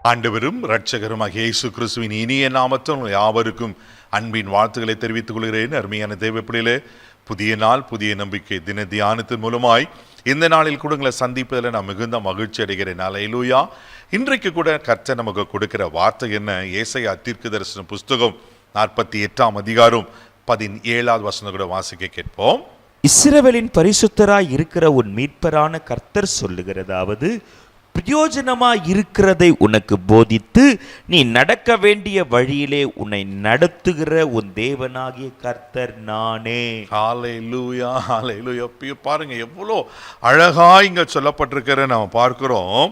ஆண்டவரும் இரட்சகருமாகிய இயேசு கிறிஸ்துவின் இனிய நாமத்தில் யாவருக்கும் அன்பின் வாழ்த்துக்களை தெரிவித்துக் கொள்கிறேன். அருமையான தேவ பிள்ளைகளே, புதிய நாள், புதிய நம்பிக்கை தின தியானத்தின் மூலமாய் இந்த நாளில் கூட உங்களை சந்திப்பதில் நான் மிகுந்த மகிழ்ச்சி அடைகிறேன். அல்லேலூயா. இன்றைக்கு கூட கர்த்தர் நமக்கு கொடுக்கிற வார்த்தை என்ன? ஏசாயா தீர்க்கதரிசன புஸ்தகம் 48ஆம் அதிகாரம் 17வது வசனம் கூட வாசிக்க கேட்போம். இஸ்ரவேலின் பரிசுத்தராய் இருக்கிற உன் மீட்பரான கர்த்தர் சொல்லுகிறதாவது, பிரயோஜனமாய் இருக்கிறதை உனக்கு போதித்து நீ நடக்க வேண்டிய வழியிலே உன்னை நடத்துகிற உன் தேவனாகிய கர்த்தர் நானே. ஹல்லேலூயா, ஹல்லேலூயா. பாருங்க எவ்வளோ அழகா இங்க சொல்லப்பட்டிருக்கிற நாம பார்க்கிறோம்.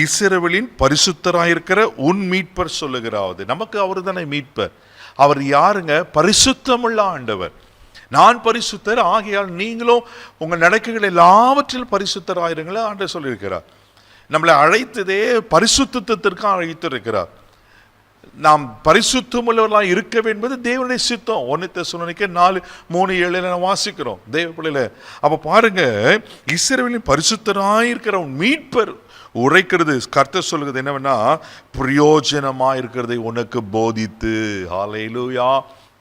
இஸ்ரவேலின் பரிசுத்தராயிருக்கிற உன் மீட்பர் சொல்லுகிறாவது. நமக்கு அவர் தானே மீட்பர். அவர் யாருங்க? பரிசுத்தமுள்ள ஆண்டவர். நான் பரிசுத்தர் ஆகையால் நீங்களும் உங்கள் நடக்கைகள் எல்லாவற்றிலும் பரிசுத்தராயிருங்களா ஆண்டவர் சொல்லியிருக்கிறார். நம்மளை அழைத்ததே பரிசுத்தத்திற்கு அழைத்திருக்கிறார். நாம் பரிசுத்தமுள்ளவர்களாக இருக்க வேண்டியது தேவனுடைய சித்தம். 1 தெசலோனிக்கே 4:3-7 வாசிக்கிறோம் தேவ பிள்ளையில. அப்ப பாருங்க, இஸ்ரவேலின் பரிசுத்தராயிருக்கிற மீட்பர் உரைக்கிறது. கர்த்தர் சொல்லுகிறது என்னவென்னா, பிரயோஜனமா இருக்கிறதை உனக்கு போதித்து. ஹல்லேலூயா.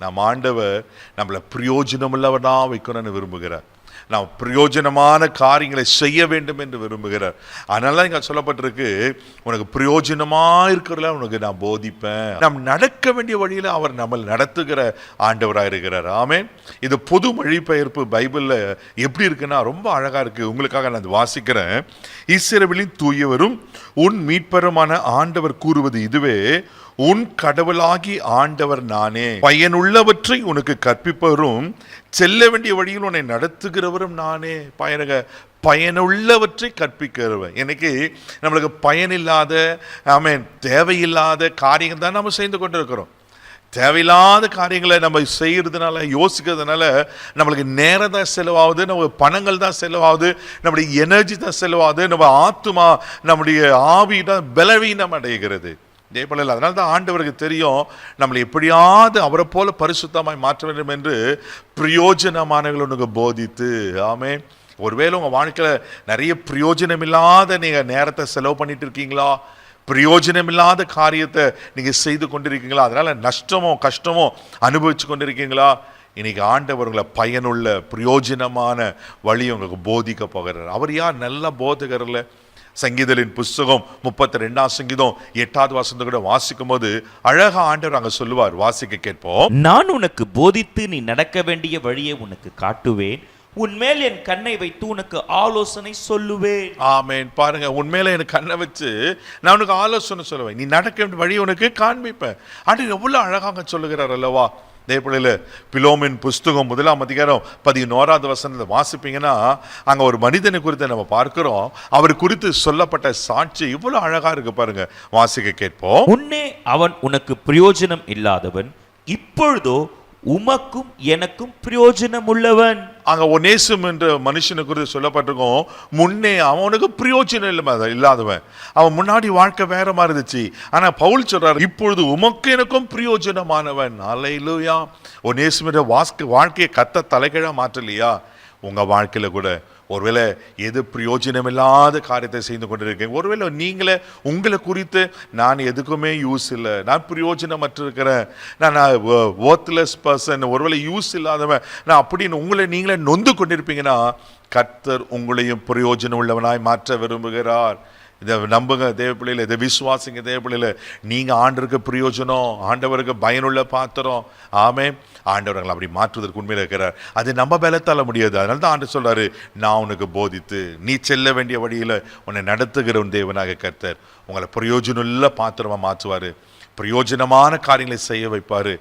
நம் ஆண்டவர் நம்மளை பிரயோஜனம் உள்ளவனா வைக்கணும்னு விரும்புகிறார். நாம் பிரயோஜனமான காரியங்களை செய்ய வேண்டும் என்று விரும்புகிறார். அதனால இங்க சொல்லப்பட்டிருக்கு, உனக்கு பிரயோஜனமா இருக்கிறதுல உனக்கு நான் போதிப்பேன். நாம் நடக்க வேண்டிய வழியில அவர் நம்மளை நடத்துகிற ஆண்டவராக இருக்கிறார். ஆமென். இது பொது மொழிபெயர்ப்பு பைபிள்ல எப்படி இருக்குன்னா ரொம்ப அழகா இருக்கு. உங்களுக்காக நான் வாசிக்கிறேன். இஸ்ரவேலின் தூயவரும் உன் மீட்பருமான ஆண்டவர் கூறுவது இதுவே, உன் கடவுளாகி ஆண்டவர் நானே, பயனுள்ளவற்றை உனக்கு கற்பிப்பவரும் செல்ல வேண்டிய வழியில் உன்னை நடத்துகிறவரும் நானே. பயனுள்ளவற்றை கற்பிக்கிறவன். இன்னைக்கு நம்மளுக்கு பயனில்லாத தேவையில்லாத காரியங்கள் தான் நம்ம செய்து கொண்டு இருக்கிறோம். தேவையில்லாத காரியங்களை நம்ம செய்யறதுனால, யோசிக்கிறதுனால நம்மளுக்கு நேரம் தான் செலவாகுது, நம்ம பணங்கள் தான் செலவாகுது, நம்முடைய எனர்ஜி தான் செலவாகுது, நம்ம ஆத்துமா, நம்முடைய ஆவி தான் பலவீனம் அடைகிறது. அதனால தான் ஆண்டவருக்கு தெரியும் நம்மளை எப்படியாவது அவரை போல பரிசுத்தமாய் மாற்ற வேண்டும் என்று பிரயோஜனமானவர்கள் உனக்கு போதித்து. ஆமே. ஒருவேளை உங்க வாழ்க்கையில நிறைய பிரயோஜனம் இல்லாத நீங்க நேரத்தை செலவு பண்ணிட்டு இருக்கீங்களா? பிரயோஜனம் இல்லாத காரியத்தை நீங்க செய்து கொண்டிருக்கீங்களா? அதனால நஷ்டமோ கஷ்டமோ அனுபவிச்சு கொண்டிருக்கீங்களா? இன்னைக்கு ஆண்டவர்களை பயனுள்ள பிரயோஜனமான வழி உங்களுக்கு போதிக்க போகிறார். அவர் யார்? நல்ல போதகர்ல. சங்கீதலின் புஸ்தகம் 32ஆம் சங்கீதம் 8வது வசனத்தை கூட வாசிக்கும் போது அழகா ஆண்டவர் அங்க சொல்லுவார். வாசிக்க கேட்போம். நான் உனக்கு போதித்து நீ நடக்க வேண்டிய வழியை உனக்கு காட்டுவேன், உன்மேல் என் கண்ணை வைத்து உனக்கு ஆலோசனை சொல்லுவேன். ஆமென். பாருங்க, உன்மேல என் கண்ணை வச்சு நான் உனக்கு ஆலோசனை சொல்லுவேன், நீ நடக்க வேண்டிய வழியை உனக்கு காண்பிப்பேன். ஆண்டவர் எவ்வளவு அழகாக சொல்லுகிறார் அல்லவா? தேவப்பிள்ளையில பிலோமின் புஸ்தகம் 1ஆம் அதிகாரம் 11வது வசனத்தை வாசிப்பீங்கன்னா அங்க ஒரு மனிதனை குறித்து நம்ம பார்க்கிறோம். அவர் குறித்து சொல்லப்பட்ட சாட்சி இவ்வளவு அழகா இருக்கு பாருங்க. வாசிக்க கேட்போம். முன்னே அவன் உனக்கு பிரயோஜனம் இல்லாதவன், இப்பொழுதோ உமக்கும் எனக்கும் பிரயோஜனம் உள்ளவன். அங்க ஒனேசிம் என்ற மனுஷனை குறித்து சொல்லப்பட்டிருக்கோம். முன்னே அவனுக்கு பிரயோஜனம் இல்லாதவன், அவன் முன்னாடி வாழ்க்கை வேற மாதிரி இருந்துச்சு. ஆனா பவுல் சொல்றாரு, இப்பொழுது உமக்கு எனக்கும் பிரயோஜனமானவன். அல்லேலூயா. ஒனேசிம் என்ற வாழ்க்கையை கத்த தலைகீழா மாற்றலையா? உங்க வாழ்க்கையில கூட ஒருவேளை எது பிரயோஜனம் இல்லாத காரியத்தை செய்து கொண்டிருக்கேன். ஒருவேளை நீங்களே உங்களை குறித்து நான் எதுக்குமே யூஸ் இல்லை, நான் பிரயோஜனமற்ற இருக்கிறேன், நான் ஒர்த்லெஸ் பர்சன், ஒருவேளை யூஸ் இல்லாதவன் நான் அப்படின்னு உங்களை நீங்களே நொந்து கொண்டிருப்பீங்கன்னா, கர்த்தர் உங்களையும் பிரயோஜனம் உள்ளவனாய் மாற்ற விரும்புகிறார். இதை நம்புங்க தேவ பிள்ளையில, இதை விசுவாசிங்க தேவ பிள்ளையில. நீங்க ஆண்டவருக்கு பிரயோஜனம், ஆண்டவருக்கு பயனுள்ள பாத்திரம். ஆமே. ஆண்டவர்கள் அப்படி மாற்றுவதற்கு உண்மையில இருக்கிறார். அது நம்ம பலத்தால முடியாது. அதனால தான் ஆண்டு சொல்றாரு, நான் உனக்கு போதித்து நீ செல்ல வேண்டிய வழியில உன்னை நடத்துகிற உன் தேவனாக கர்த்தர் உங்களை பிரயோஜனமுள்ள பாத்திரமா மாற்றுவாரு, பிரயோஜனமான காரியங்களை செய்ய வைப்பாரு.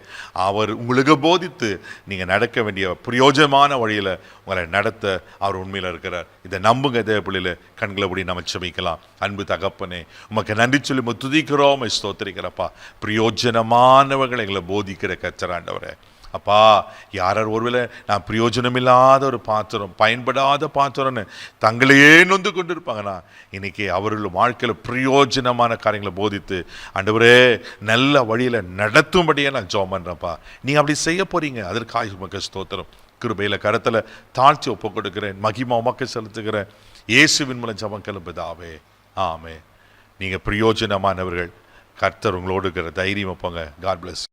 அவர் உங்களுக்கு போதித்து நீங்க நடக்க வேண்டிய பிரயோஜனமான வழியில உங்களை நடத்த அவர் உண்மையில இருக்கிறார். இதை நம்புங்க தேவ பிள்ளையில. கண்களை அப்படி நம்ம செபிக்கலாம். அன்பு தகப்பனே, உமக்கு நன்றி சொல்லி துதிக்கிறோம், ஸ்தோத்திரிக்கிறப்பா. பிரயோஜனமானவர்கள் எங்களை போதிக்கிற கர்த்தராண்டவரே. அப்பா, யார் ஒருவேளை நான் பிரயோஜனம் இல்லாத ஒரு பாத்திரம், பயன்படாத பாத்திரம்னு தங்களையே நொந்து கொண்டு இருப்பாங்கண்ணா, இன்னைக்கு அவர்கள் வாழ்க்கையில் பிரயோஜனமான காரியங்களை போதித்து ஆண்டவரே நல்ல வழியில நடத்தும்படியே நான் ஜெபம் பண்றேன்ப்பா. நீங்க அப்படி செய்ய போறீங்க. அதற்காக உமக்கு ஸ்தோத்திரம். கிருபையில கரத்துல தாழ்த்தி ஒப்பு கொடுக்கிறேன். மகிமா உமக்கு செலுத்துகிறேன். இயேசுவின் மூலம் ஜெபம் கேளும் பிதாவே. ஆமென். நீங்க பிரயோஜனமானவர்கள். கர்த்தர் உங்களோடு இருக்கிற தைரியம் போங்க. God plus.